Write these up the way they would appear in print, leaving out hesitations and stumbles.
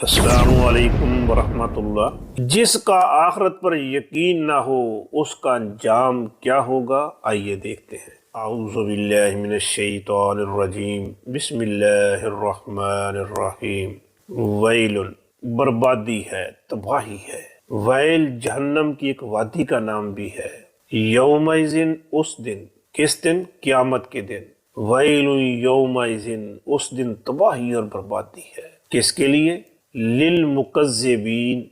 السلام علیکم ورحمۃ اللہ۔ جس کا آخرت پر یقین نہ ہو اس کا انجام کیا ہوگا، آئیے دیکھتے ہیں۔ اعوذ باللہ من الشیطان الرجیم، بسم اللہ الرحمن الرحیم۔ ویل، بربادی ہے، تباہی ہے۔ ویل جہنم کی ایک وادی کا نام بھی ہے۔ یومئذ، اس دن، کس دن؟ قیامت کے دن۔ ویل یومئذ، اس دن تباہی اور بربادی ہے۔ کس کے لیے؟ للمکذبین،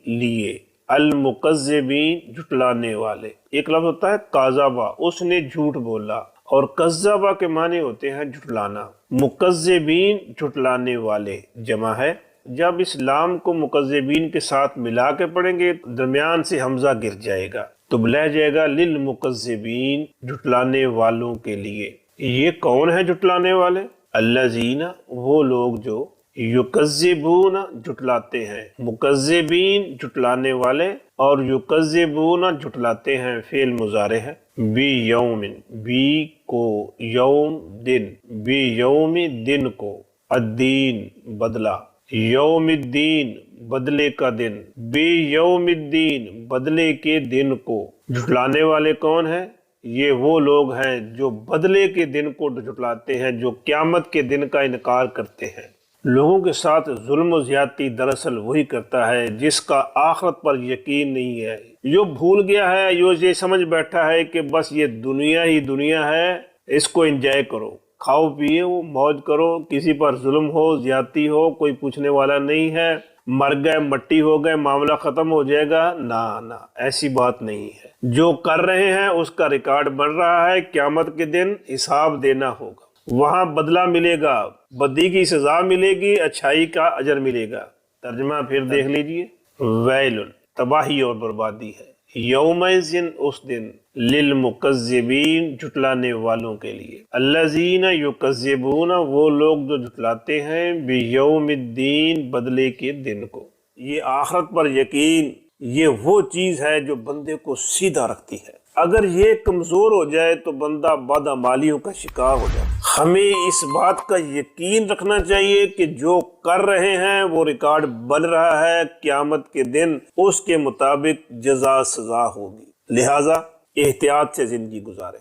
لیے، المکذبین، جھٹلانے والے۔ ایک لفظ ہوتا ہے کاذبہ، اس نے جھوٹ بولا، اور کذبہ کے معنی ہوتے ہیں جھٹلانا۔ مکذبین، جھٹلانے والے، جمع ہے۔ جب اس لام کو مکذبین کے ساتھ ملا کے پڑھیں گے درمیان سے حمزہ گر جائے گا تو لہ جائے گا للمکذبین، جھٹلانے والوں کے لیے۔ یہ کون ہے جھٹلانے والے؟ الذین، وہ لوگ جو یکذبون، جھٹلاتے ہیں۔ مکذبین، جھٹلانے والے، اور یکذبون، جھٹلاتے ہیں، فعل مضارع ہے۔ بی یوم، بی کو، یوم دن، بی یوم دن کو، الدین بدلہ، یوم الدین بدلے کا دن، بی یوم الدین بدلے کے دن کو۔ جھٹلانے والے کون ہیں؟ یہ وہ لوگ ہیں جو بدلے کے دن کو جھٹلاتے ہیں، جو قیامت کے دن کا انکار کرتے ہیں۔ لوگوں کے ساتھ ظلم و زیادتی دراصل وہی کرتا ہے جس کا آخرت پر یقین نہیں ہے۔ جو بھول گیا ہے، یہ سمجھ بیٹھا ہے کہ بس یہ دنیا ہی دنیا ہے، اس کو انجوائے کرو، کھاؤ پیو، موج کرو، کسی پر ظلم ہو، زیادتی ہو، کوئی پوچھنے والا نہیں ہے، مر گئے، مٹی ہو گئے، معاملہ ختم ہو جائے گا۔ نہ، ایسی بات نہیں ہے۔ جو کر رہے ہیں اس کا ریکارڈ بن رہا ہے، قیامت کے دن حساب دینا ہوگا، وہاں بدلہ ملے گا، بدی کی سزا ملے گی، اچھائی کا اجر ملے گا۔ ترجمہ پھر دیکھ لیجئے۔ ویل، تباہی اور بربادی ہے۔ یومئذ، اس دن، للمکذبین، جھٹلانے والوں کے لیے۔ الذین یکذبون، وہ لوگ جو جھٹلاتے ہیں، بیوم الدین، بدلے کے دن کو۔ یہ آخرت پر یقین، یہ وہ چیز ہے جو بندے کو سیدھا رکھتی ہے۔ اگر یہ کمزور ہو جائے تو بندہ بدعمالیوں کا شکار ہو جائے۔ ہمیں اس بات کا یقین رکھنا چاہیے کہ جو کر رہے ہیں وہ ریکارڈ بن رہا ہے، قیامت کے دن اس کے مطابق جزا سزا ہوگی، لہٰذا احتیاط سے زندگی گزارے۔